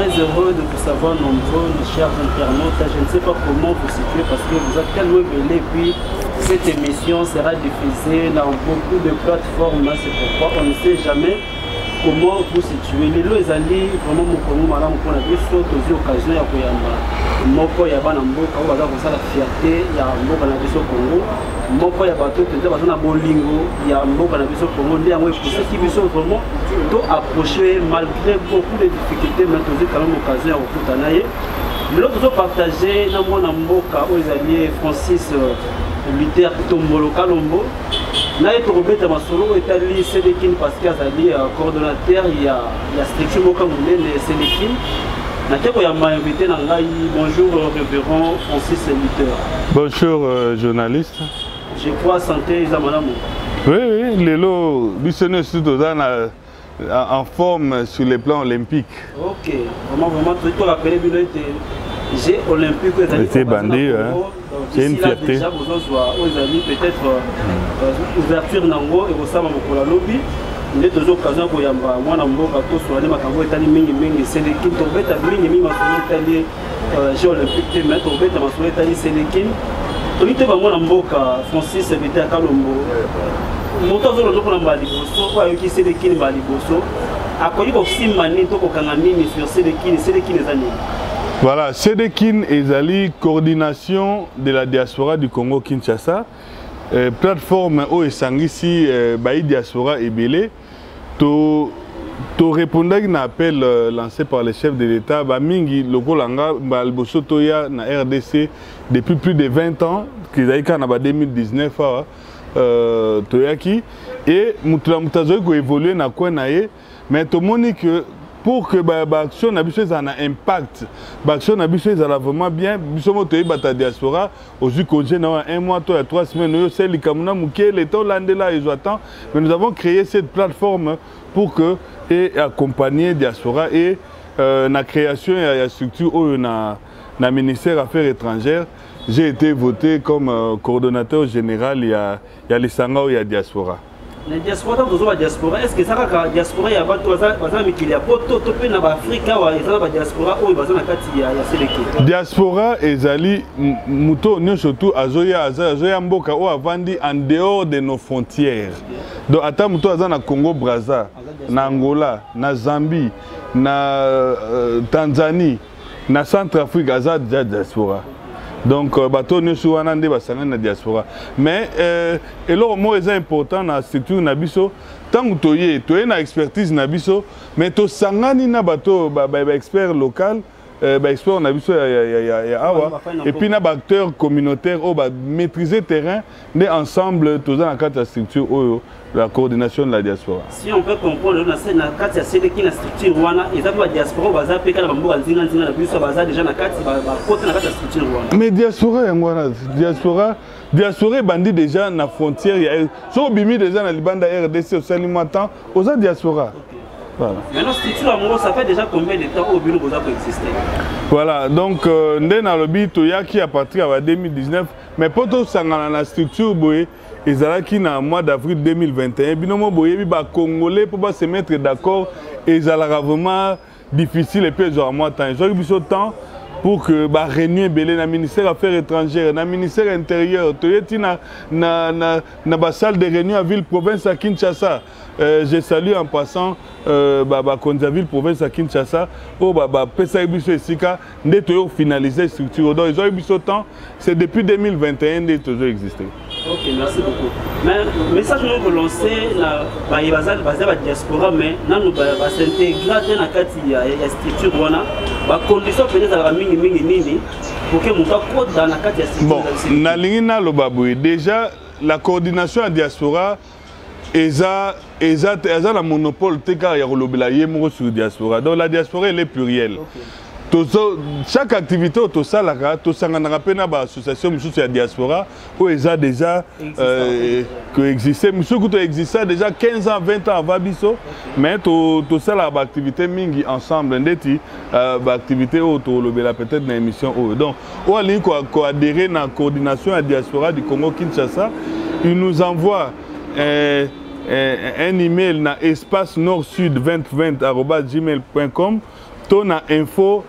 très heureux de vous savoir nombreux, mes chers internautes. Je ne sais pas comment vous situer parce que vous êtes tellement belés. Puis cette émission sera diffusée dans beaucoup de plateformes. C'est pourquoi on ne sait jamais comment vous situer. Les lois ali vraiment mon madame pour la vie sur aux occasions ya koyamba. Moko ya bana mboka ou baza kosala fierté ya mboka na biso Congo. Moko ya bato te baza na bolingo ya mboka na biso Congo. Ndi yango pour qui biso vraiment to approcher malgré beaucoup de difficultés mais toujours quand même occasion ya kokutana ye. L'autre zo partager na mwana mboka aux alliés Francis Luther Tombolo Kalombo. Na yeto robeta masolo etali Sélékine parce qu'il y a coordonnateur il y a structure moka munene Sélékine. Na keko ya invité na ngai bonjour révérend Francis Luther. Bonjour journaliste. Je crois santé Zamana. Oui, Lélo Bissonné surtout en forme sur les plans olympiques. OK. Vraiment tout rappelé j'ai olympique c'est bandit hein. C'est une fierté. Déjà besoin aux amis peut-être ouverture nango et osama mokola lobby. Les deux occasions pour yamba mwana mboka to soane makambo etali mingi Sélékine to beta mingi masolo etali jeux olympiques te mettre to beta masolo etali Sélékine. To ite ba mwana mboka Francis Luther Kalombo. Moto zo loko na mbali boso kwa yoki Sélékine mbali boso. Akoli ko simani to ko kanga nini sur Sélékine ezani. Voilà, Sélékine ezali coordination de la diaspora du Congo Kinshasa. Plateforme o esangisi baï diaspora ebele to répondre à un appel lancé par le chef de l'État ba mingi lokolanga balboso toya na RDC depuis plus de 20 ans qu'ils aient kana ba 2019 toyaki et mutazo ko évoluer na quoi naé mais to moni que pour que l'action n'abuse un impact, l'action n'abuse vraiment bien. Bisomo toye bata diaspora, aujourd'hui congé dans un mois, 3 semaines, nous c'est les Kamuna Mouké, les temps là ils attendent. Mais nous avons créé cette plateforme pour que et accompagner diaspora et la création et la structure où na ministère des Affaires étrangères. J'ai été voté comme coordonnateur général. Il y a les Sanga où il y a diaspora. La diaspora, est-ce que ça va diaspora il y a pas qu'il y a pas tout peu dans l'Afrique ou la diaspora où il y a Sélékine. Diaspora ezali muto non surtout azoya mboka ou avandi en dehors de nos frontières. Donc ata muto aza na Congo Brazza, na Angola, na Zambie, na Tanzanie, na Centrafrique aza diaspora. Donc, bateau ne soit pas de diaspora. Mais, et là, moi, c'est important dans la structure Nabiso. Tant que tu as une expertise Nabiso, mais tu as un bateau expert local, expert Nabiso, et puis un acteur communautaire, maîtriser le terrain, mais ensemble, tous dans la structure, la coordination de la diaspora. Si on peut comprendre, la structure, mais diaspora bandit déjà dans la frontière. Si on bimi déjà dans le bande RDC au Salimatan, aux diaspora. Voilà. Maintenant, structure, ça fait déjà combien de temps au bureau vous avez existé? Voilà, donc, dans le but, il y a qui à partir de 2019, mais pour tout ça, dans la structure, ils sont qui dans le mois d'avril 2021. Binomo boye bi ba Congolais pour se mettre d'accord et ils ont vraiment difficile et puis ils ont moins temps. Ils ont eu temps pour que ba réunion belé na ministère des Affaires étrangères, na ministère intérieur, toyeti na ba salle de réunion à ville province à Kinshasa. Je salue en passant Konzaville province à Kinshasa au pesa biso esika ndé toyo finaliser structure. Donc ils ont eu temps, c'est depuis 2021 ndé toujours existé. Ok, merci beaucoup. Mais le message que nous lançons, la diaspora, mais nous s'intégrer dans la structure, la condition peut-être à la mini pour que nous soyons dans la structure. Bon, déjà, la coordination à la diaspora, ils ont le monopole de la diaspora. Donc la diaspora, elle est plurielle. Chaque activité au Salara, tout ça on appelle une association de diaspora où ils ont déjà existé. Monsieur qui existait déjà 15 ans, 20 ans avant Bisso, mais tout ça la activité mingi ensemble, ndeti activité autour le peut-être dans l'émission. Donc, on a adhéré à la coordination à la diaspora du Congo Kinshasa. Il nous envoie un email à espace nord-sud 2020@gmail.com. to na info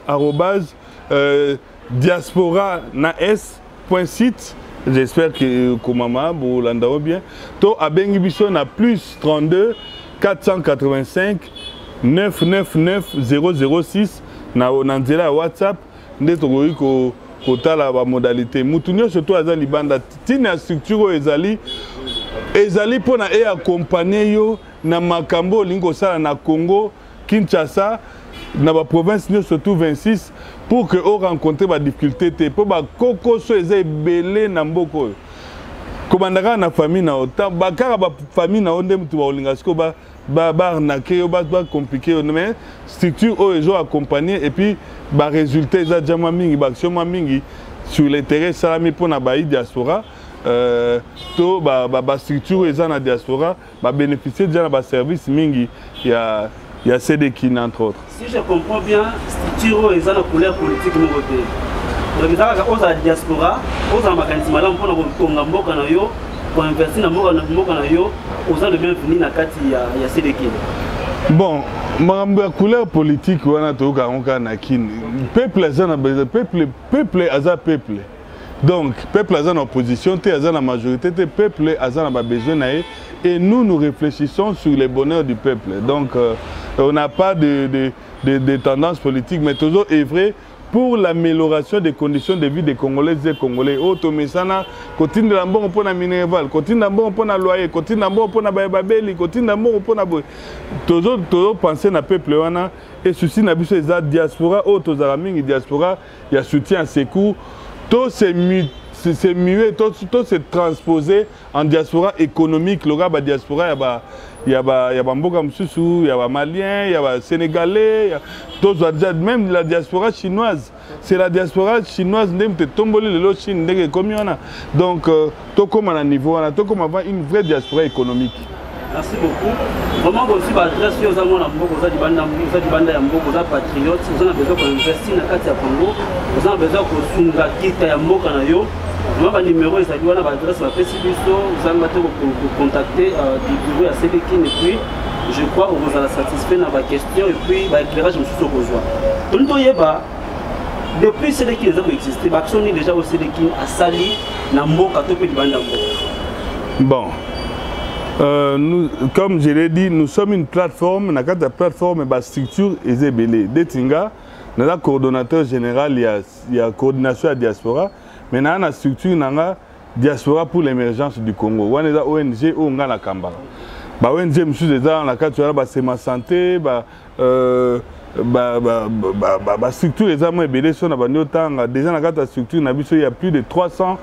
@diaspora na s.site. J'espère que Komama vous l'entendez bien. To abengi biso na plus 32 485 999 006 na nzela ya WhatsApp nde tokoki kotala ba modalité. Mutu nyonso to aza libanda tina structure ezali pona e accompagner yo na makambo olingi kosala na Congo, Kinshasa, na ba province nyonso tout 26 pour que on rencontre ba difficulté te po ba kokoso eza ebele na mboko oyo. Komandaka na famille na ota bakara ba famille na onde mutu ba olinga siko ba arnaquer yo ba compliqué mais structure oyo ezo accompagner et puis ba résultat eza jama mingi ba action mingi sur le terrain salami pona ba diaspora to ba structure eza na diaspora ba bénéficier déjà na ba service mingi ya CDKIN entre autres. Si je comprends bien, structure eza na couleur politique mo côté. Donc ça ka oza diaspora, oza mécanisme là mpona ko tonga mboka na yo, ko investir na mboka na yo, oza le bienvenu na kati ya CDKIN. Bon, makambo ya couleur politique wana to ka onka na kin. Peuple eza na peuple eza peuple. Donc, peuple a en opposition, a la majorité, peuple a besoin et nous réfléchissons sur le bonheur du peuple. Donc, on n'a pas de tendance politique, mais toujours œuvrer pour l'amélioration des conditions de vie des Congolaises et Congolais. Automesana, continue de l'ambon pour la minéval, continue d'ambon pour la loyer, continue d'ambon pour la babeli, continue d'ambon pour la boy. Toujours penser na peuple wana et ceci n'a plus les diaspora, autres araming diaspora, il y a soutien à ses cours. Tout c'est muet, tout c'est transposé en diaspora économique. Le gars, diaspora, il y a Mboka Msusu, il y a Malien, il y a Sénégalais, même la diaspora chinoise. C'est la diaspora chinoise qui tombé le Chine, donc tout comme à un niveau, tout comme avoir une vraie diaspora économique. Merci beaucoup. Vraiment, aussi, l'adresse aux amours à Mboko, aux Adibanda Mboko, aux patriotes, vous avez besoin d'investir dans le Katia Congo, vous avez besoin de Sunga Kita Yamboka Nayo. Vraiment, le numéro est à l'adresse de la PCBISO, vous avez besoin de contacter du bureau à CDKIN et puis je crois que vous allez satisfait dans vos questions et puis l'éclairage me suis besoin. Depuis CDKIN, les existé, l'action est déjà au CDKIN à Sali, Namboka, Topé Dibanda Mboko. Bon. Nous, comme je l'ai dit, nous sommes une plateforme, la plateforme est structure et zébélé. Detinga, nous avons coordonnateur général, il y a coordination à diaspora, mais nous avons la structure diaspora pour l'émergence du Congo. Nous avons ONG ou la Kambara. ONG, monsieur déjà, la carte c'est ma santé, structure est bélé sur la déjà la structure, il y a plus de 300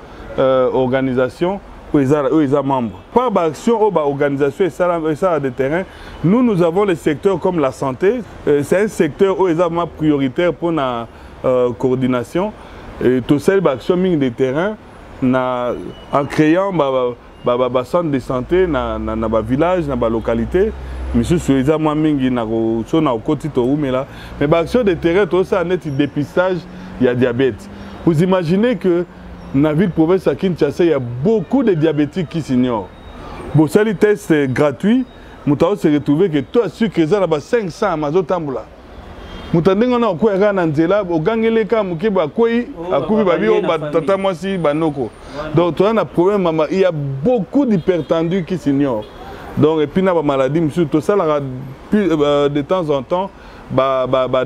organisations. Ils sont membres. Par action ou organisation et ça de terrain, nous avons les secteurs comme la santé. C'est un secteur où ils sont prioritaire pour la coordination. Et tout ça, l'action de terrain en créant un centre de santé dans le village, dans la localité. Monsieur Souiza Mingi na côté mais l'action de terrain, tout ça, c'est un dépistage, il y a diabète. Vous imaginez que dans la ville province à Kinshasa, il y a beaucoup de diabétiques qui s'ignorent. Bon, ça, les tests gratuits, nous avons retrouvé que tout sucre est à 500 à Mazotamboula. Nous avons quoi Rananzela, au Gangeleka, Mukeba, Koi, à Koubibabio, Tata Mwasi, Banoko. Donc, tu as un problème, il y a beaucoup d'hypertendus qui s'ignorent. Donc, et puis, il y a des maladies, monsieur, tout ça, de temps en temps,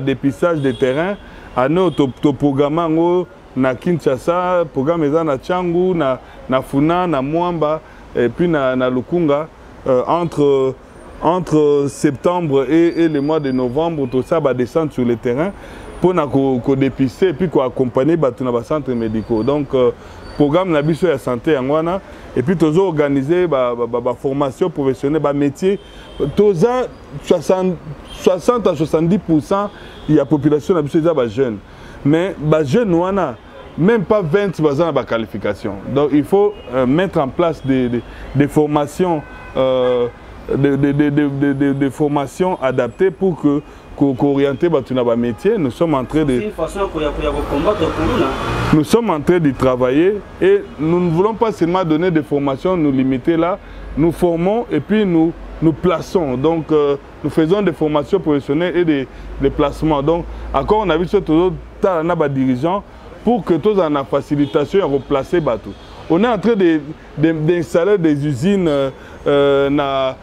dépistage des terrains, à notre programme, na Kinshasa, programme eza na Tchangu, na Funa, na Mwamba et puis na Lukunga entre septembre et le mois de novembre tout ça va descendre sur le terrain pour dépister et puis accompagner dans les centres médicaux. Donc programme na biso ya santé ngwana et puis toujours organiser formation professionnelle métier toza 60 à 70% il y a population na biso za jeunes mais jeunes wana même pas 20 dans la qualification. Donc il faut mettre en place des formations des formations adaptées pour qu'orienter le métier. Nous sommes en train de travailler et nous ne voulons pas seulement donner des formations, nous limiter là. Nous formons et puis nous nous plaçons. Donc, nous faisons des formations professionnelles et des placements. Donc, encore, on a vu toujours des dirigeants pour que tous en la facilitation et replacer bateau. On est en train d'installer des usines na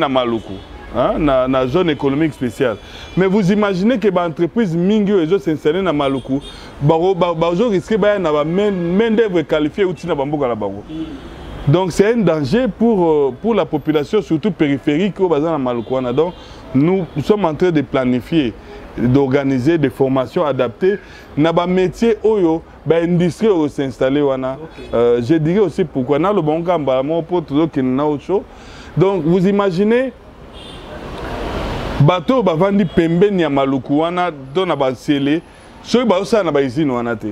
Maluku, hein, na zone économique spéciale. Mais vous imaginez que les entreprises mingi s'installent na Maluku, ils risquent d'avoir main d'œuvre qualifiée ou tina bamboka la bango. Donc c'est un danger pour la population, surtout périphérique au bazar na Maluku. Donc nous sommes en train de planifier, d'organiser des formations adaptées. Dans les métiers, l'industrie s'installer. Je dirais aussi pourquoi. Dans le bon cas, donc vous imaginez, bateau bavandi pembe ni Maluku wana dans na basele, ceux qui na baizine wana te.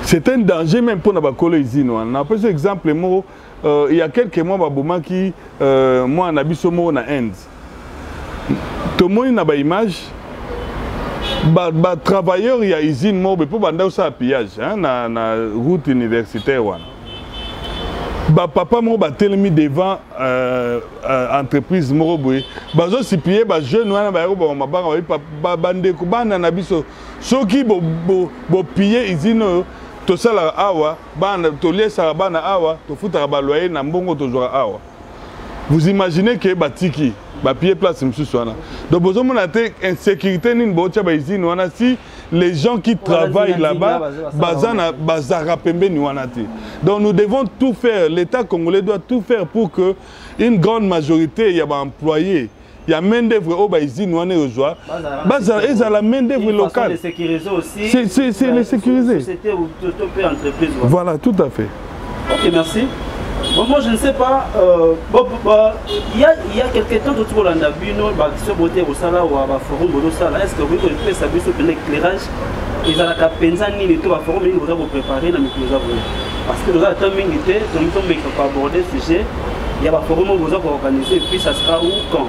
C'est un danger même pour na bakolo izine wana. Par exemple, il y a quelques mois baboma qui moi na biso mo na Inde. Tout le monde a une image. Les travailleurs, il y a une usine pour faire pillage na route universitaire. Papa m'a tellement devant entreprise moroboy. Bazo si piller ba jeune wana ba yoko ba ba bande ko bana na biso. Soki bo piller usine to sala awa bana to lesa bana awa to futa ba loyer na mbongo to zora awa. Vous imaginez que batiki ba pied place msuswana. Donc besoin mon até insécurité ni bocha ba usine wana si les gens qui travaillent là-bas bazana bazara pembe ni wana te. Donc nous devons tout faire, l'État congolais doit tout faire pour que une grande majorité y a employés, il y a main d'œuvre au ba usine wana ozwa. Bazara ils ont la main d'œuvre locale. C'est sécuriser aussi. C'est les sécuriser. Société ou toute entreprise. Voilà, tout à fait. OK, merci. Bon, moi je ne sais pas, il y a quelques temps autour de la Bino, sur beauté au Sala ou à Forum au Sala, est-ce que vous pouvez savoir sur l'éclairage? Ils ont la Penzani, les deux à Forum, ils vont préparer dans le parce que nous avons tant milité, nous sommes aborder ce sujet, il y a un forum où vous avez organisé, et puis ça sera où, quand?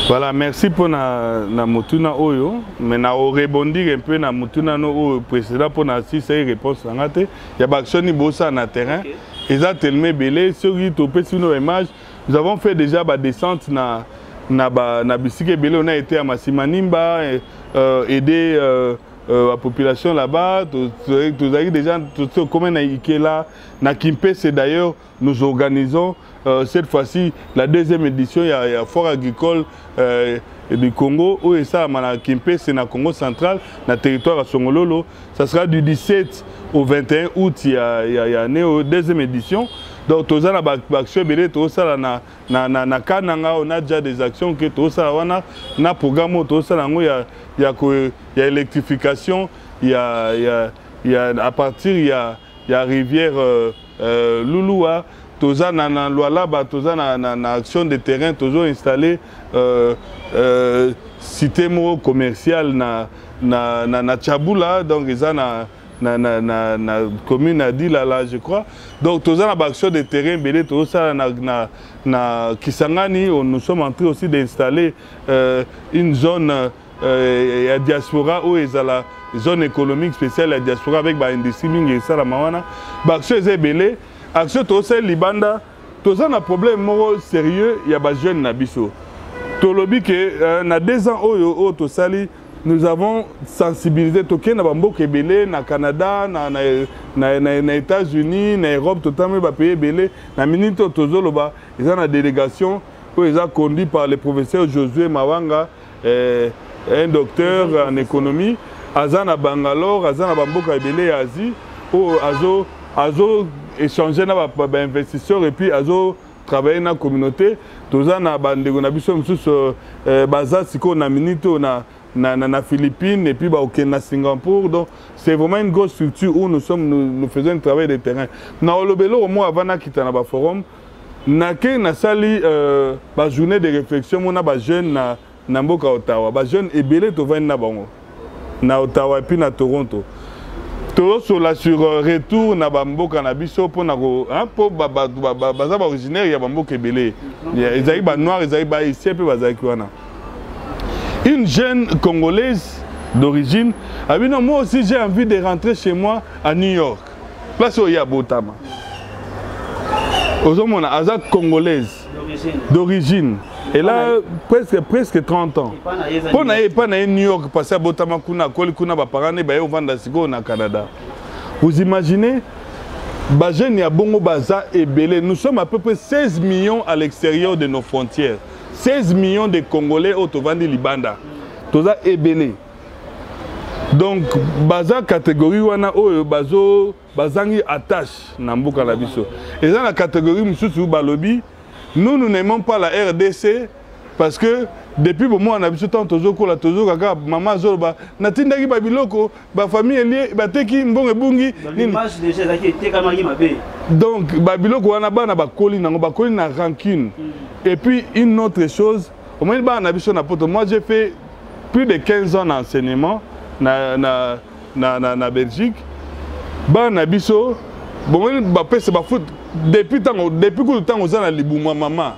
Voilà, merci pour na motuna oyo, mais na rebondir un peu na motuna no précédent pour na si c'est réponse ngate, il y a action ni bossa na terrain. Ils ont tellement belé sur nos images. Nous avons fait déjà la descente na bicycle belé. On a été à Massimanimba aider la population là-bas. Tous avez déjà comment na Ikela, na Kimpe, c'est d'ailleurs nous organisons cette fois-ci la deuxième édition. Il y a Fort agricole du Congo où ça na Kimpe, c'est na Congo central, na territoire à Songololo. Ça sera du 17 au 21 août, il y a une deuxième édition. Donc, tout ça, on a déjà des actions que tout ça, on a programme, tout ça, il y a électrification, il y a à partir, il y a rivière Louloua, tout ça, dans Luala, tout ça, dans action de terrain, toujours installé, cité commerciale, na Tchaboula, donc ils ont na commune à Dila là je crois. Donc tous en action de terrain belé tout ça na Kisangani nous sommes en train aussi d'installer une zone à diaspora où ils ont la zone économique spéciale à diaspora avec ba industrie mingi ça la mawana. Ba action est belé action tout ça libanda tous en a problème sérieux il y a ba jeune na biso. Tolobi que na 2 ans au to sali nous avons sensibilisé Toké na bambo kebele na Canada na États-Unis na Europe totalement ba pays belé na minute tozoloba ils ont une délégation où ils ont conduit par le professeur Josué Mawanga un docteur en économie azana Bangalore azana bambo kebele Asie où azo échanger na ba investisseurs et puis azo travailler dans la communauté tozana bandeko na biso msusu baza siko na minute na Philippines et puis au Singapour. Donc c'est vraiment une grosse structure où nous faisons un travail de terrain. Dans le Bello, au moins avant de quitter le forum, nous avons une journée de réflexion. On a des jeunes na Mboka Ottawa, des jeunes et belé to vient na Ottawa et puis na Toronto. Tout sur retour na Mboka na biso pour originaire il y a Mboka belé. Ils arrivent noirs, ils arrivent ici et puis une jeune Congolaise d'origine a dit non, moi aussi j'ai envie de rentrer chez moi à New York. Place où il y a Botama. Ozomona, aza congolaise d'origine. Elle a presque 30 ans. Pour na New York, passer à Botamakuna, Kolikuna, Baparane, Bayo Vandasigo, na Canada. Vous imaginez, Bajen ya Bongo Baza et Belé, nous sommes à peu près 16 millions à l'extérieur de nos frontières. 16 millions de Congolais au Tovandi Libanda. Toza et Belé. Donc, Baza catégorie wana oyo bazo bazangi attache na mboka na biso. Et dans la catégorie mususu balobi, nous n'aimons pas la RDC parce que depuis le moment où on a vu tant de maman zolba natindaki ba biloko ba famille lié ba teki mbonge bungi l'image déjà qui était comme mabe. Donc ba biloko wana bana ba koli na rancune. Et puis une autre chose, au moins ba na biso na poto, moi j'ai fait plus de 15 ans d'enseignement na Belgique. Ba na biso bon ba pese ba foot depuis que le temps aux ana libuma maman.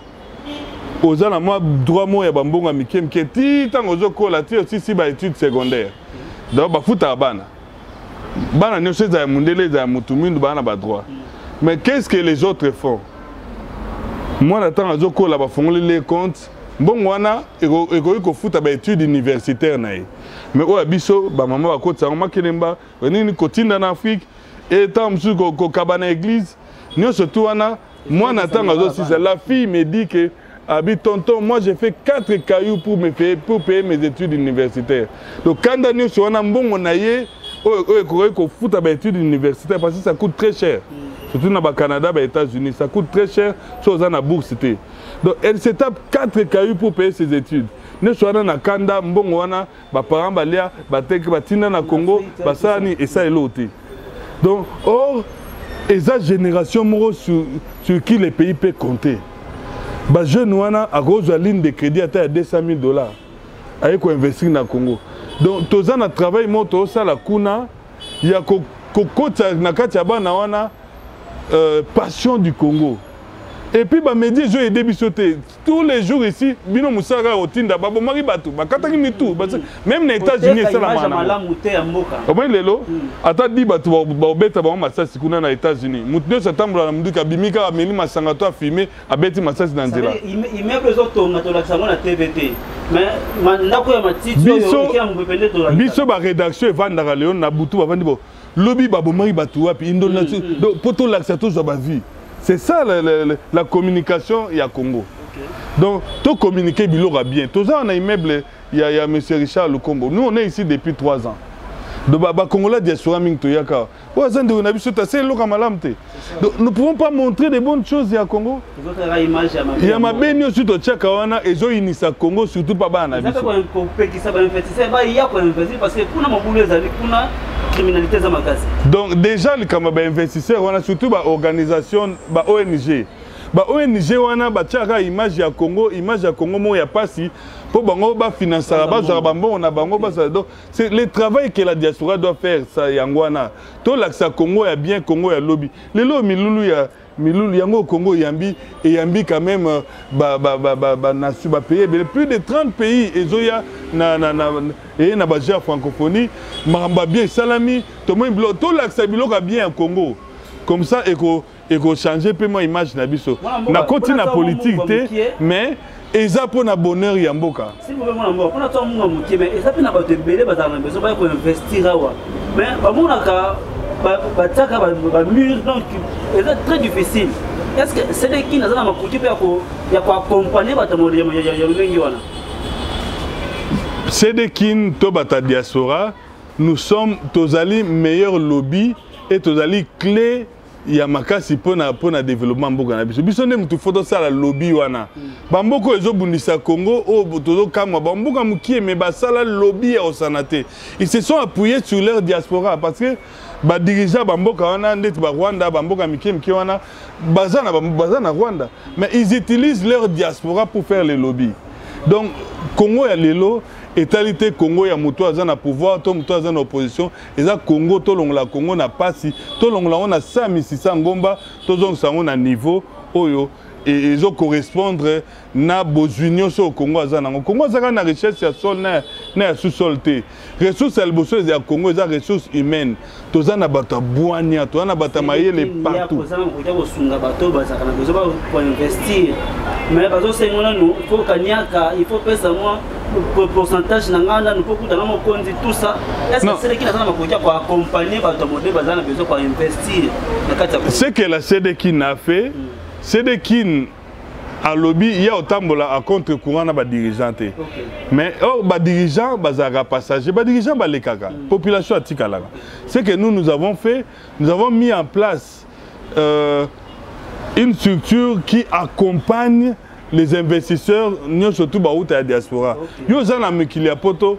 Aux ana moi droit mo ya bambonga mikem ke ti tango zoko la ti aussi si ba études secondaires. Donc ba foot bana. Bana ne sait za mundele za mutumindu bana ba droit. Mais qu'est-ce que les autres font? Moi n'attends zoko la ba fongoli les comptes. Bon wana eko foot ba études universitaires na. Mais o abiso ba maman ba kotsa makelemba ni kotinda na Afrique et tant monsieur ko kabana église. Nous surtout moi n'attends aussi la fille me dit que habite tonton, moi j'ai fait 4 cailloux pour payer mes études universitaires. Donc quand nous sommes en bon on aille au foot à études universitaires parce que ça coûte très cher. Surtout dans le Canada, aux États-Unis, ça coûte très cher chose en bourse. Donc elle se tape 4 cailloux pour payer ses études. Nous sommes en Canada, bon wana, ba parents balia, ba tek batina na Congo, ba sani et ça est l'autre. Donc or et cette génération sur qui les pays peuvent compter. Les jeunes à cause de la ligne de crédit à $200 000 avec investir dans le Congo. Donc, tous les travail moto ça la kuna, il y a passion du Congo. Et puis bah médias je aidé bisoté tous les jours ici bino musaka otinda babo mari batu bakataki mitu même les États-Unis ça la mana comment lelo ata di batu ba beta ba masasi kuna na États-Unis mutu septembre na mduka bimika ameli masanga to filmer abeti masasi na nzela il met les autres na to la na TVT mais mandako ya matiti yo mbepende to la biso ba rédaction evandaka Léon na butu bavandi bo lobi babo mari batu wapi indona donc poto l'accès to za ba vie. C'est ça la communication à Congo. Okay. Donc, tout communiquer bien. Tout ça, on a immeuble, il y a M. Richard Lukombo. Nous, on est ici depuis 3 ans. Donc, Congolais diaspora ming toyaka. Donc, nous ne pouvons pas montrer des bonnes choses à Congo. Il y a ma béni aussi de Tchakawana et zo inisa Congo surtout pas bas na biso. Donc déjà les kamaba investisseurs on a surtout ba organisation ba ONG. Ba ONG wana ba tchaka image ya Congo mo ya pasi pour bango ba financer ba za bambo na bango ba donc c'est le travail que la diaspora doit faire ça yangwana. To l'accès Congo ya bien Congo ya lobby. Les lo milulu yango Congo yambi et yambi quand même na suba pays plus de 30 pays ezoya na baja francophonie maramba bien salami to l'accès biloko bien en Congo comme ça et changer peu moi image na biso na continue la politique mais eza pour na bonheur ya mboka si vous voulez moi on a tout monde moké mais eza pe na ba tebele ba za besoin ba ko investir awa mais ba monaka bataka ba mur donc c'est très difficile. Est-ce que c'est des qui n'ont pas pu accompagner votre modèle? C'est des qui tobata diaspora. Nous sommes tous les meilleurs lobbies et tous les clés. Il y a makasi pour na développement mboka na biso. Biso ndem tu photo ça la lobby wana. Bamboko ezo bundisa Congo o tozo kamwa bamboka mukie mais basala lobby au sanate. Ils se sont appuyés sur leur diaspora parce que ba dirigeant bamboka wana ndeti ba Rwanda bamboka mikie wana bazana Rwanda mais ils utilisent leur diaspora pour faire les lobbies. Donc Congo ya lelo Étalité Congo ya muto azana pouvoir to muto azana opposition eza Congo to longola Congo na pasi to longola on a 5600 ngomba to zongo sango na niveau oyo ils ont correspondre na besoin au Congo azana. Au Congo azana na richesse ya sol na sous-sol te. Ressources alboso ya Congo za ressources humaines. Tozana bata boania, tozana bata mayele partout. Pour investir. Mais bazo sengona nous faut kanyaka, il faut payer moi pourcentage na ngana nous faut kutana mo konzi tout ça. Est-ce que c'est qui na makoja pour accompagner bato modèle bazana besoin pour investir na kati ya. Ce que la CDKIN a fait, CDKIN à lobby, il y a autant à contre-courant na ba dirigeant. Mais ba dirigeant bazara passager, ba dirigeant ba les kaka. Population atikala. Ce que nous avons fait, nous avons mis en place une structure qui accompagne les investisseurs, surtout à la diaspora. Yo zana mekilia poto,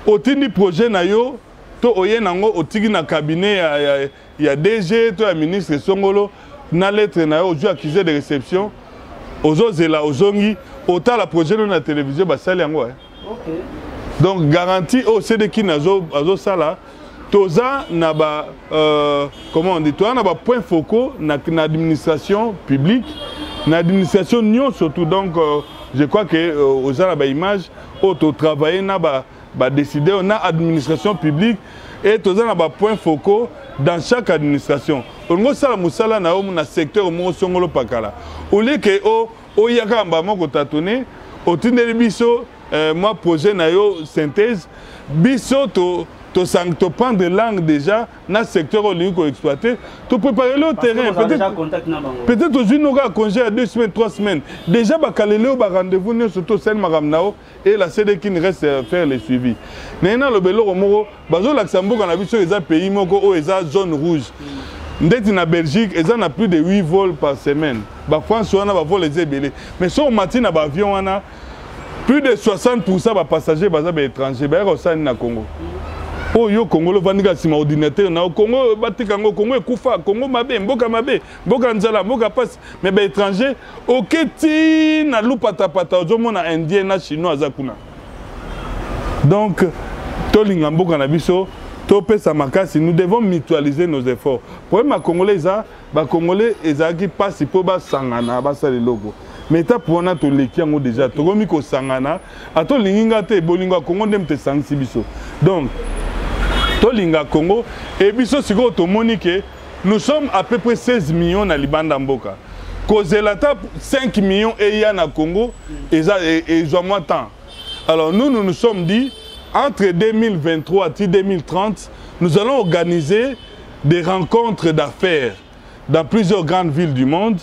otini projet na yo, to oyenango otigi na cabinet ya DG, to ya ministre Songolo, na lettre na yo, ojo accusé de réception, ozo zela ozongi, ota la projet na télévision basali yango. Donc garantie au CDKIN azo sala. Toza na ba comment on dit, toi na ba point focaux na administration publique, na administration nyon surtout. Donc je crois que aux la ba image auto travailler na ba décider na administration publique et toza na ba point focaux dans chaque administration. On sala musala na o na secteur mo songolo pakala. Au lieu que o yaka mba moko tatone au tindeli biso moi projet na yo synthèse biso to prendre langue déjà dans le secteur où nous exploiter, to préparer le terrain. Peut-être aujourd'hui nous avons congé à 2 semaines, 3 semaines. Déjà, nous avons rendez-vous surtout celle Maramnao et la CDKIN reste faire les suivis. Maintenant, le Belo Romoro, le Luxembourg, on a vu sur les pays où ils ont zone rouge. En Belgique, ils ont plus de 8 vols par semaine. En France, on a vol les ébélés. Mais sur le matin, dans l'avion, on a plus de 60% des passagers étrangers. Ils sont au Congo. Oh yo Congo le vandiga sima ordinateur na Congo batikango Congo ekufa Congo mabe mboka nzala mboka passe mais ba étranger oketi na lupata pata ozomona indien na chinois azakuna. Donc tolinga mboka na biso to pesa makasi, nous devons mutualiser nos efforts. Problème congolais za ba congolais ezaki passe po ba sangana ba sale logo. Mais ta pour na to leki yango déjà to komi ko sangana ato linginga te bolinga Congo ndem te sangsi biso. Donc Tolinga Congo et biso siko to monique nous sommes à peu près 16 millions na libanda mboka. Cause la tape 5 millions et ya na Congo et moi temps. Alors nous sommes dit entre 2023 et 2030, nous allons organiser des rencontres d'affaires dans plusieurs grandes villes du monde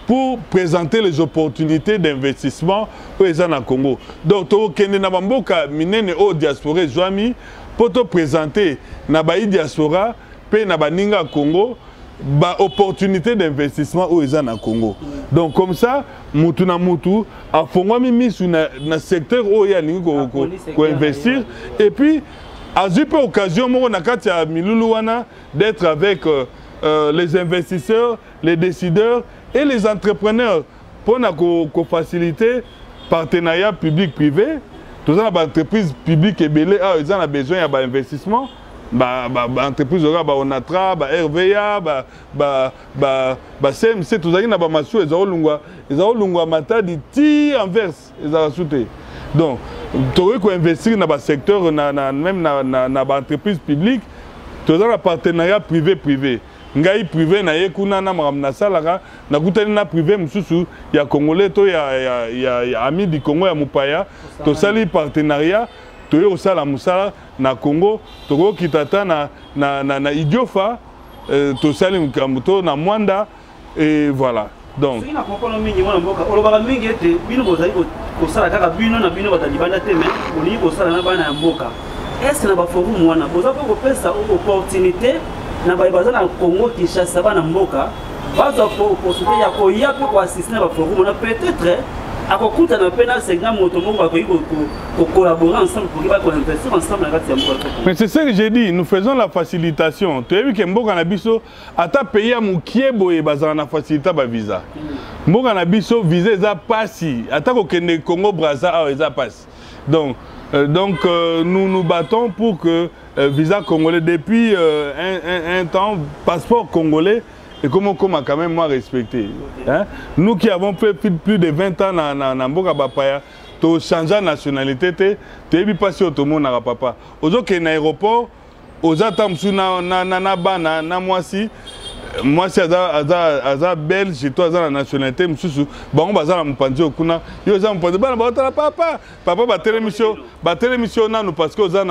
pour présenter les opportunités d'investissement au Congo. Donc to kende na mboka minene au diaspora joami pour te présenter na ba diaspora pe na baninga Congo ba opportunité d'investissement au Congo. Donc comme ça mutu na mutu a fongwami misu na secteur où ya ningi ko investir et puis a eu peu occasion mo na kati ya milulu wana d'être avec les investisseurs, les décideurs et les entrepreneurs pour faciliter partenariat public-privé. Tous les entreprises publiques et belées, ils ont besoin d'investissement. Entreprises Onatra, RVA, CMC, tout ça, ils ont lungwa mata di ti inverse, ils ont sauté. Donc, tu veux investir dans le secteur, même dans l'entreprise publique, tu as un partenariat privé-privé. Ngai privé na yekuna na maramna salaka na kutani na privé mususu ya Congolais to ya ami du Congo ya mupaya to sali partenariat to yo sala musala na Congo to ko kitata na idiofa to sali mkamto na Mwanda et voilà. Donc c'est na kokolo mingi mwana mboka olobaka mingi ete bino bozali ko sala kaka bino na bino batalibanda te mais oli ko sala na bana ya mboka. Est-ce na ba forum mwana boza ko pesa opportunité na baza na Congo Kinshasa bana mboka baza opportunité ya ko ya ko assister na forum na peut-être akokuta na pena segna moto moko ba ko collaborer ensemble pour ba ko investir ensemble na kati ya mboka. Mais c'est ça que j'ai dit, nous faisons la facilitation. Tu as vu que mboka na biso ata pays ya mukiebo e baza na faciliter ba visa. Mboka na biso visa eza passi ata ko kende Congo Brazza a eza passi. Donc nous nous battons pour que visa congolais depuis un temps, passeport congolais et comment quand même moi respecter. Hein? Nous qui avons fait plus de 20 ans dans Mboka Bapaya, tu changes de nationalité, tu es passé au monde à papa. Aujourd'hui, dans l'aéroport, aux attentes na moi si aza belge toi aza la nationalité mususu bango baza na mopanzi okuna yo aza mopanzi bana baotala papa batelemisi nanu parce que oza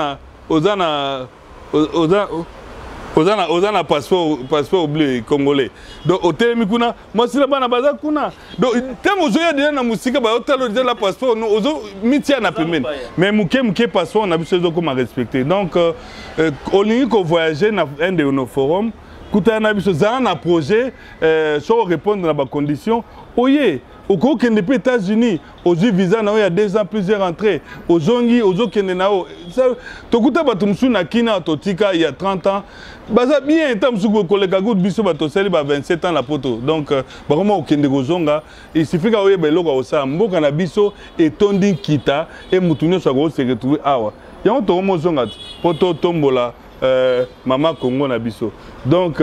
na passeport bleu congolais donc otelemi kuna mwasi na bana baza kuna donc ntango ozoya deja na mosika baotala deja la passeport ozo mitia na pembeni mais moke passeport na biso ezokoma respecté donc olingi kovoyager na un de nos forums kutana na biso zala na projet so répondre na bacondition oye okokende mpe États-Unis ozwi visa na oyo ya 2 ans plusieurs entrées ozongi ozokende na oyo tokuta bato mosusu na kina totika il y a 30 ans baza bien eta mosusu koleka kutu biso batosali ba 27 ans na poto donc bakoma okende kozonga isifika oyeba eloko akosala mboka na biso etondi nkita e mutu nyonso akose retrouver awa yango tokoma ozonga mpo totombola mama Congo na biso donc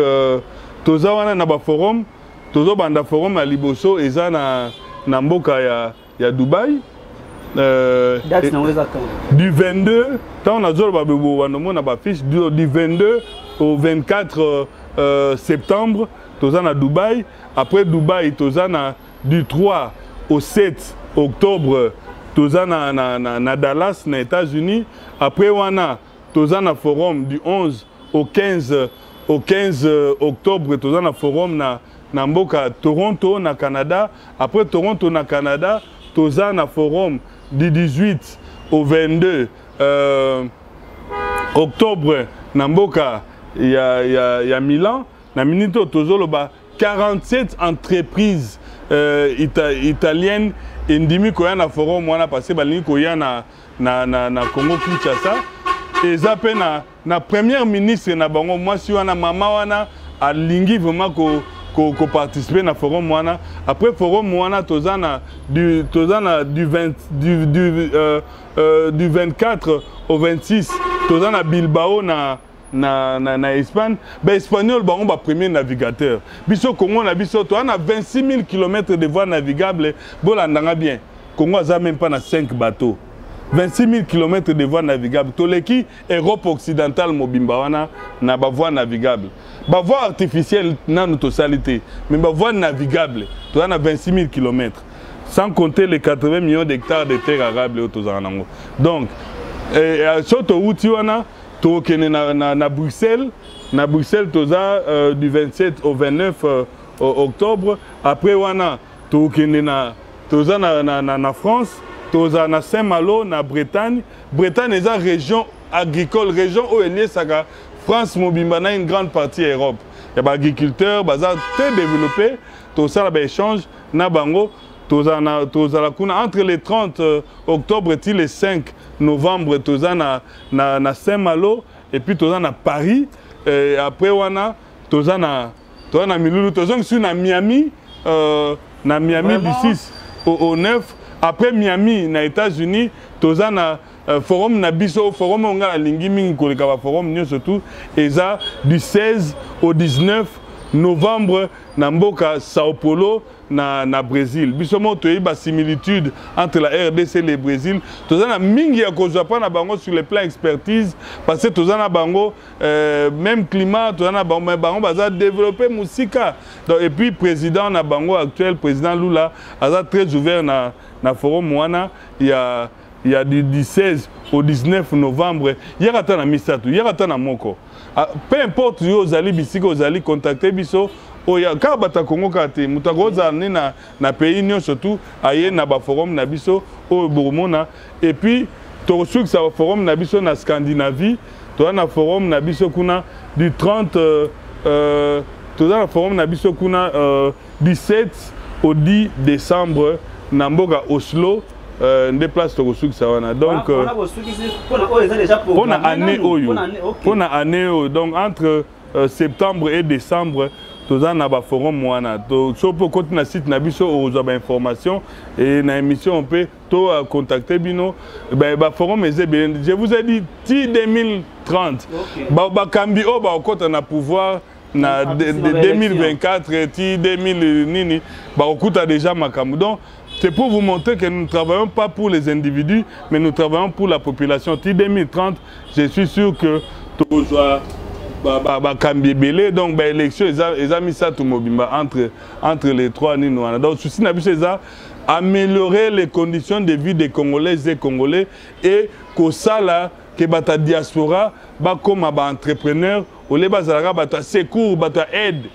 toza wana na baforum tozo banda forum à liboso eza na mboka ya Dubaï du 22 tant on a zolo babebo wanomo na ba fiche du 22 au 24 septembre toza na Dubaï après Dubaï toza na du 3 au 7 octobre toza na Dallas na États-Unis après wana toza na forum du 11 au 15 octobre toza na forum na mboka Toronto na Canada après Toronto na Canada toza na forum du 18 au 22 octobre na mboka ya Milan na minito tozoloba 47 entreprises italiennes endimi koya na forum wana parce balingi koya na Congo Kinshasa eza pe na premier ministre na bango mwasi wana mama wana alingi vraiment ko participer na forum wana après forum wana tozana du 24 au 26 tozana Bilbao na Espagne ba espagnol bango ba premier navigateur biso Congo na biso to na 26 000 km de voies navigables bolandanga bien Congo aza même pas na 5 bateaux 26 000 km de voies navigables. Toleki Europe occidentale mobimba wana na ba voie navigable. Ba voie artificielle na notre salité, mais ba voie navigable. Tu as 26 000 km. Sans compter les 80 millions d'hectares de terres arables au Tozanango. Donc, surtout outil wana tokene na Bruxelles. Na Bruxelles toza du 27 au 29 octobre. Après wana tokene na France. Toza na Saint-Malo na Bretagne. Bretagne est une région agricole, région où il y a France mobimba na une grande partie Europe. Il y a des agriculteurs, très développés. Toza la échange na bango. Toza la kuna entre le 30 octobre et le 5 novembre toza na Saint-Malo et puis toza na Paris. Et après wana toza na Milulu, toza na Miami du 6 au 9. Après Miami, na États-Unis, toza na forum na biso, forum on a lingi mingi koleka ba forum nyo surtout eza du 16 au 19 novembre na mboka Sao Paulo na Brésil. Biso mo to ba similitude entre la RDC et le Brésil. Toza na mingi ya kozwa pa na bango sur le plan expertise parce que toza na bango même climat, toza na bango baza développer musika. Donc et puis président na bango actuel président Lula aza très ouvert na forum wana il y a du 16 au 19 novembre il y a atana misato il y a atana moko peu importe yo ozali bisika ozali contacter biso oya ka bata Congo kate mutakoza na pays nyo surtout aye na ba forum na biso o boromona et puis to souk sa forum na biso na Scandinavie to na forum na biso kuna du 30 to na forum na biso kuna du 7 au 10 décembre na mboka Oslo nde place to kosuki sawana donc on a année oyo donc entre septembre et décembre toza na ba forum wana to so po côté na site na biso oza ba information et na émission on peut to contacter bino ba forum je vous ai dit 2030 ba kambi o ba kota na pouvoir na 2024 ti 2000 nini ba okuta déjà makambo. Donc c'est pour vous montrer que nous ne travaillons pas pour les individus, mais nous travaillons pour la population. Ti 2030, je suis sûr que tout soit Kambibele, donc l'élection, ils ont mis ça tout mobimba entre les trois ninoana. Donc souci n'a plus ça améliorer les conditions de vie des Congolaises et Congolais et que ça là que bata diaspora ba comme ba entrepreneur au les bazalaka bata secours bata aide,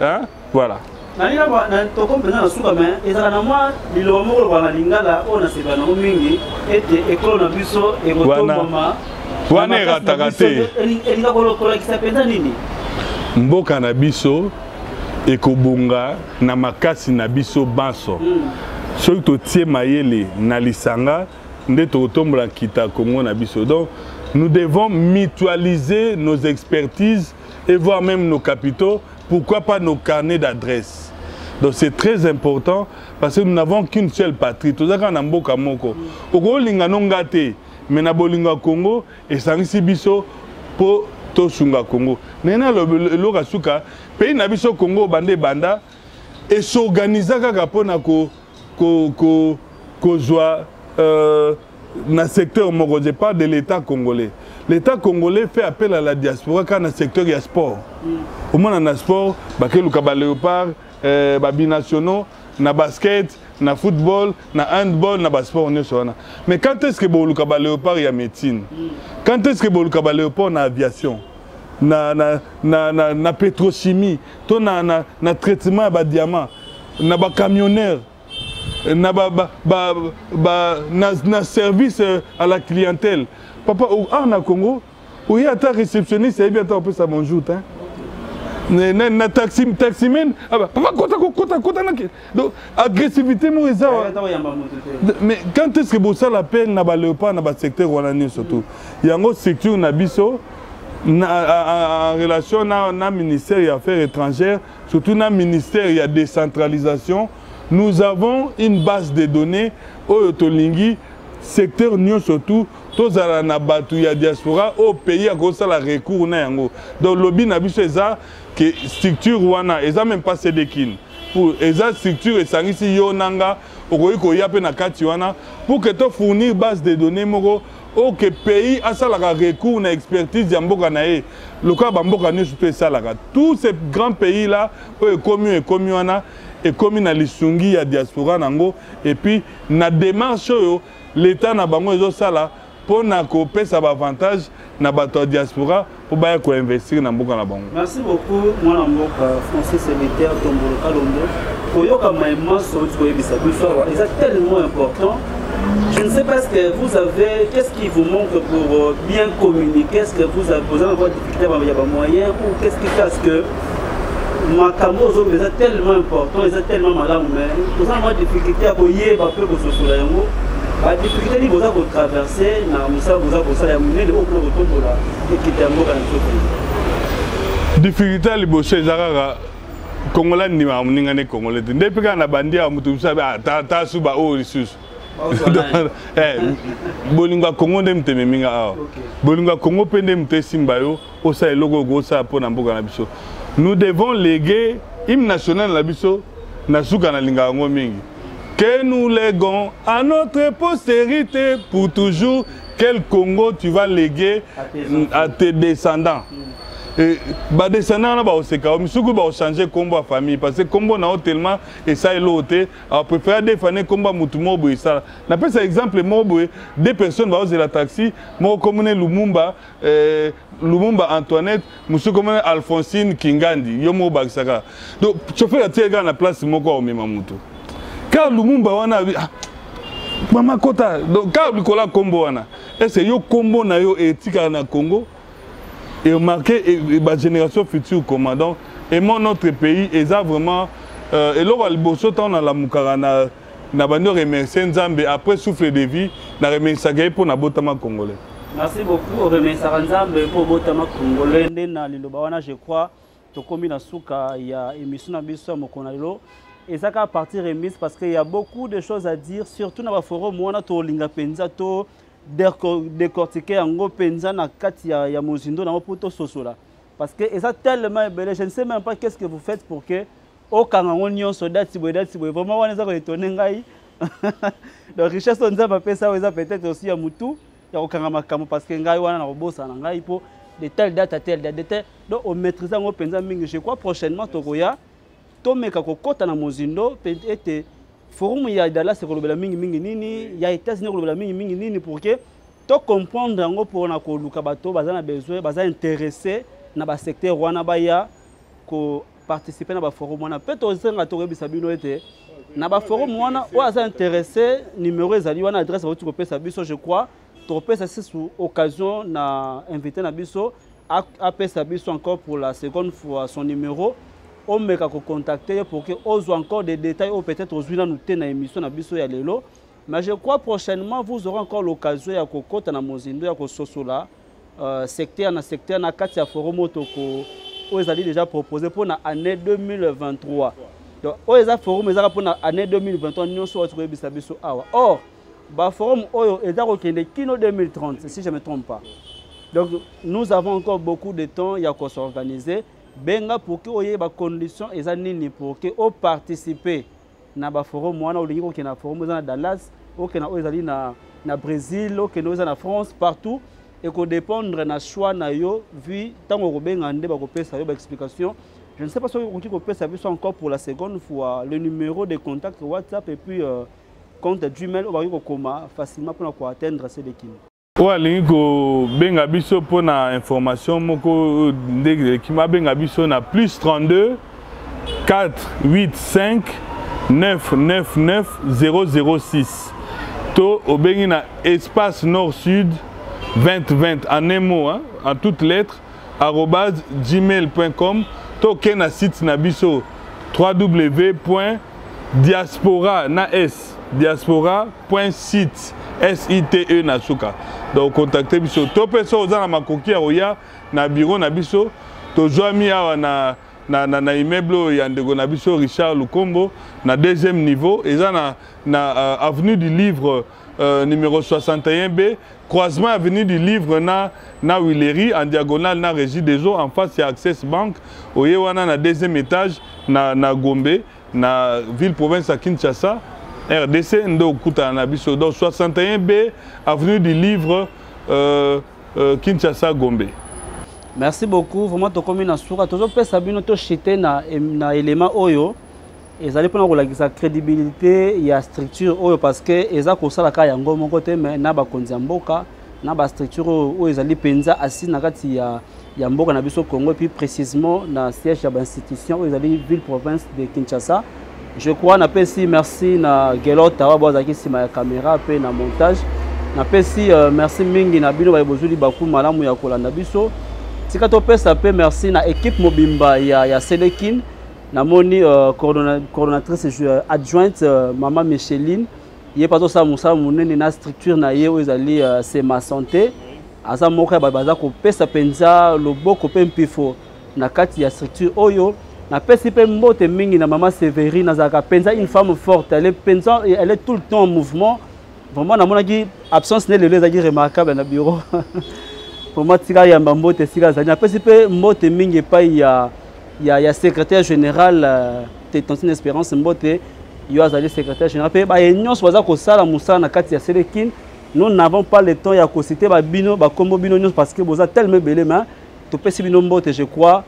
hein, voilà. Nalina ba na to comprendre na suka mais ezala na moi lilomo ko ba lingala ona seba na mingi ete ekolo na biso e kotomba wana ratakate elinga kolokola kisapenda nini mboka na biso ekobunga na makasi na biso banso soki totie mayele na lisanga nde tokotombola kita Congo na biso. Donc nous devons mutualiser nos expertises et voire même nos capitaux, pourquoi pas nos carnets d'adresse. Donc c'est très important parce que nous n'avons qu'une seule patrie. Tozaka na mboka moko okolinga nonga te mais na bolinga Congo et sangisi biso po to sunga Congo nena lo kasuka pays na biso Congo bande banda et s'organiser kaka pona ko joie na secteur moko. Je parle de l'État congolais. L'État congolais fait appel à la diaspora quand dans le secteur il sport. Au moins dans le sport, baké luka ba léopard, ba binationaux, na basket, na football, na handball, na sport on est sur là. Mais quand est-ce que bo luka ba léopard il y a médecine? Quand est-ce que bo luka ba léopard na aviation? Na pétrochimie, to na traitement ba diamant, na ba camionneur. Na service à la clientèle. Papa, en Congo, où il y a ta réceptionniste, c'est bien, on peut ça bonjour. Na taximen, papa, donc agressivité, moi, mais quand est-ce que vous ça l'appelle, na ba léopard, na ba secteur ou en surtout, il y a une structure na biso en relation na ministère des Affaires étrangères, surtout na ministère il y a décentralisation. Nous avons une base de données au Tolingi, secteur Nyon surtout, tous à la Batouya diaspora, au pays à cause de la recours. Donc, le lobby n'a pas ça, que structure Wana, et ça même pas Sédékin. Pour les structures, et ça ici, Yonanga, au Yape Nakati Wana, pour que tu fournir base de données, au que pays a ça la recours, na expertise, Yamboka Nae, le cas Bamboka Nyon surtout ça la. Tous ces grands pays-là, communs et communs, et comme na lisungi ya diaspora nango et puis na démarche l'état na bango ezo sala pour na ko pesa avantage na bato diaspora pour ba ko investir na mboka na bango. Merci beaucoup moi na mboka Francis Sénétaire Tombolo Kalombo koyoka maïma so ko yebisa biso c'est tellement important. Je ne sais pas ce que vous avez, qu'est-ce qui vous manque pour bien communiquer, est-ce que vous avez besoin de difficulté à des moyens ou qu'est-ce qui fait que Makambo est tellement important, c'est tellement malade, mais vous avez des difficultés à voyer, à peu de ce yango. La difficulté vous avez traversé, na musa vous avez ça yamune le haut retour pour la équipe yango dans ce pays. Difficulté à libosser Zara Congolais ni ma mningane Congolais. Depuis quand na bandi a mutu sabe ta suba o risus. Bolinga Congo ndem tememinga awa. Bolinga Congo pende mte simba yo, osa eloko go sa po na mboka na biso. Nous devons léguer l'hymne national de la Bisso, que nous léguons à notre postérité pour toujours. Quel Congo tu vas léguer à tes descendants? Les descendants vont changer combo à famille parce que combo n'a tellement et ça est l'autre. Alors préfère défendre combo mutumo boy ça. N'appelle ça exemple moboy deux personnes vont oser la taxi, moi comme Lumumba Lumumba Antoinette, monsieur comme Alphonsine Kingandi, yomo baksaka. Donc chauffeur a tiré dans la place moko au même mutu. Car Lumumba wana mama kota donc car Nicolas combo wana. Est-ce yo combo na yo éthique na Congo? Et marquer la génération future commandant et notre pays et ça vraiment et là le bosso temps dans la mukarana na bando remercier Nzambe après souffle de vie na remercier pour na botama congolais. Merci beaucoup remercier Nzambe pour botama congolais na liloba wana je crois to komi na suka ya émission na biso mokonalo et ça à partir remise parce qu'il y a beaucoup de choses à dire surtout dans le forum wana to linga penza to décortiquer en gros penza na kati ya mozindo na poto sosola parce que ça tellement belé, je ne sais même pas qu'est-ce que vous faites pour que au Kangangonyon soda tiboda vraiment on est à étonner ngai. Donc richesse on a pas ça peut-être aussi à Moutou, il y a au Kangamakamo parce que ngai wana na bossa na ngai pour de telle date à telle date. Donc on maîtrise ngo penza mingi, je crois prochainement tokoya tomeka kokota na mozindo peut-être forum ya Dallas ko lobela mingi nini, ya États-Unis ko lobela mingi nini pour que to comprendre ngo pour na ko luka bato bazana besoin baza intéressé na ba secteur wana baya ko participer na ba forum wana peut aussi nga to rebisa bino ete na ba forum wana o aza intéressé numéro ezali wana adresse ba tu ko pesa biso je crois to pesa sous occasion na invité na biso a pesa biso encore pour la seconde fois son numéro on me ka ko contacter pour que ozo encore des détails ou peut-être aujourd'hui na nous na émission na biso ya lelo. Mais je crois prochainement vous aurez encore l'occasion ya kokota na mozindo ya ko sosola secteur na kati ya forum otoko o ezali déjà proposé pour la année 2023. Donc o eza forum ezala pour la année 2023 nyonso o tokebisa biso awa. Or ba forum oyo eza ko kende kino 2030 si je me trompe pas. Donc nous avons encore beaucoup de temps ya ko s'organiser benga pour que oye ba conditions eza nini pour que o participer na ba forum wana olingi ko kena forum eza na Dallas o kena o ezali na Brésil o kena eza na France partout et ko dépendre na choix na yo vu tango ko benga nde ba ko pesa yo ba explication. Je ne sais pas si on ko pesa biso encore pour la seconde fois le numéro de contact WhatsApp et puis compte Gmail o ba ko koma facilement pour ko atteindre ces équipes. Oa lingi ko benga biso pour na information moko ndege ki ma benga biso na +32 485 999 006 to obengi na espace nord-sud 2020 en un mot hein, en toutes lettres @gmail.com to ke na site na biso www.diaspora na s diaspora.site SITE na suka. Donc contactez biso to peso ozana makoki ya oya na bureau na biso to joami awa na immeuble ya ndeko na biso Richard Lukombo na deuxième niveau eza na avenue du Livre numéro 61B croisement avenue du Livre na Willery en diagonale na Régie des Eaux en face ya Access Bank oye wana na deuxième étage na Gombe na ville province à Kinshasa RDC ndo kuta na biso donc 61B avenue du Livre Kinshasa Gombe. Merci beaucoup vraiment to komi na suka tozo pesa bino to chité na élément oyo ezali pona ko la crédibilité ya structure oyo parce que eza ko sala ka yango moko te mais na ba konzi mboka na ba structure oyo ezali penza assis na kati ya mboka na biso Congo et puis précisément na siège ya institution oyo ezali ville province de Kinshasa. Je crois na pesi merci na Gelota wa bozaki sima ya caméra pe na montage na pesi merci mingi na bino ba bozuli baku malamu ya kolanda biso tika to pesa pe merci na équipe mobimba ya Sélékine na moni coordonnatrice adjointe maman Micheline ye pato sa musa munene na structure na ye ezali c'est ma santé asa moka baza ko pesa penza loboko pe mpifo na kati ya structure oyo. Na pesi pe mbote mingi na maman Sévérine azaka penza une femme forte elle est tout le temps en mouvement vraiment na monaki absence ne lelo ezaki remarquable na bureau vraiment tika ya mbote sika zani na pesi pe mbote mingi pa ya secrétaire général Tétantine Espérance mbote yo azali secrétaire général pe ba nyonso baza ko sala musala na kati ya Sélékine. Nous n'avons pas le temps ya ko citer ba bino ba kombo bino nyonso parce que boza tellement belé mais to pesi bino mbote je crois.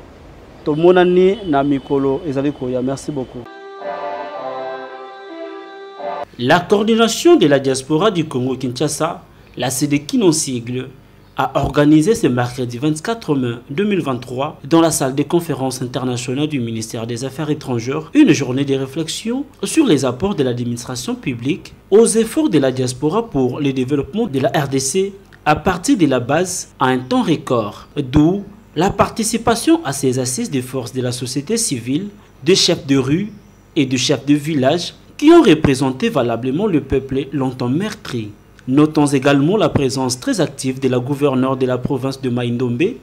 Merci beaucoup. La coordination de la diaspora du Congo-Kinshasa, la Sélékine en sigle, a organisé ce mercredi 24 mai 2023 dans la salle des conférences internationales du ministère des Affaires étrangères une journée de réflexion sur les apports de l'administration publique aux efforts de la diaspora pour le développement de la RDC à partir de la base à un temps record, d'où la participation à ces assises des forces de la société civile, des chefs de rue et de chefs de village qui ont représenté valablement le peuple longtemps meurtri. Notons également la présence très active de la gouverneure de la province de Mai-Ndombe,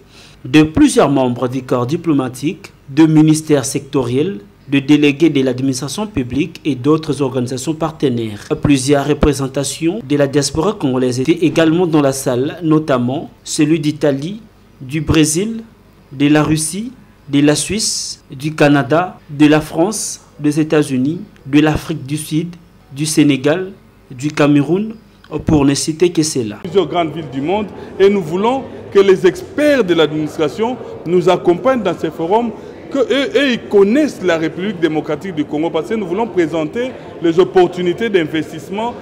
de plusieurs membres du corps diplomatique, de ministères sectoriels, de délégués de l'administration publique et d'autres organisations partenaires. Plusieurs représentations de la diaspora congolaise étaient également dans la salle, notamment celui d'Italie, du Brésil, de la Russie, de la Suisse, du Canada, de la France, des États-Unis, de l'Afrique du Sud, du Sénégal, du Cameroun, pour ne citer que cela. Plusieurs grandes villes du monde, et nous voulons que les experts de l'administration nous accompagnent dans ces forums, qu'eux ils connaissent la République démocratique du Congo, parce que nous voulons présenter les opportunités d'investissement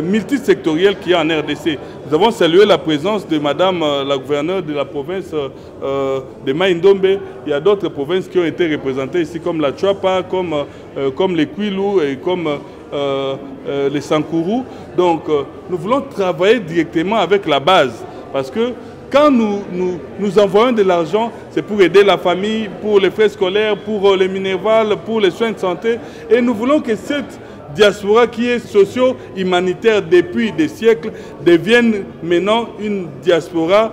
multisectoriel qu'il y a en RDC. Nous avons salué la présence de Madame la gouverneure de la province de Maïndombe. Il y a d'autres provinces qui ont été représentées ici, comme la Chuapa, comme les Kwilu et comme les Sankourou. Donc nous voulons travailler directement avec la base, parce que quand nous envoyons de l'argent, c'est pour aider la famille, pour les frais scolaires, pour les minérales, pour les soins de santé. Et nous voulons que cette diaspora qui est socio-humanitaire depuis des siècles devienne maintenant une diaspora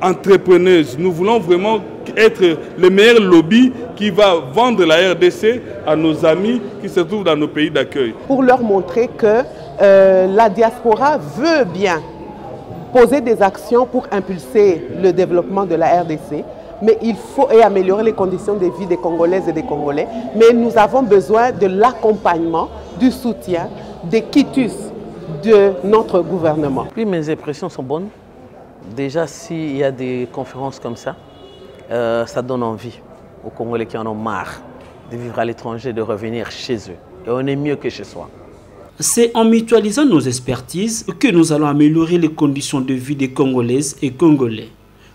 entrepreneuse. Nous voulons vraiment être le meilleur lobby qui va vendre la RDC à nos amis qui se trouvent dans nos pays d'accueil. Pour leur montrer que la diaspora veut bien poser des actions pour impulser le développement de la RDC, mais il faut améliorer les conditions de vie des Congolaises et des Congolais. Mais nous avons besoin de l'accompagnement, du soutien, des quitus de notre gouvernement. Oui, mes impressions sont bonnes. Déjà, s'il y a des conférences comme ça, ça donne envie aux Congolais qui en ont marre de vivre à l'étranger, de revenir chez eux. Et on est mieux que chez soi. C'est en mutualisant nos expertises que nous allons améliorer les conditions de vie des Congolaises et Congolais.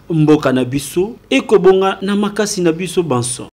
Mboka na biso, ekobonga na makasi na biso banso.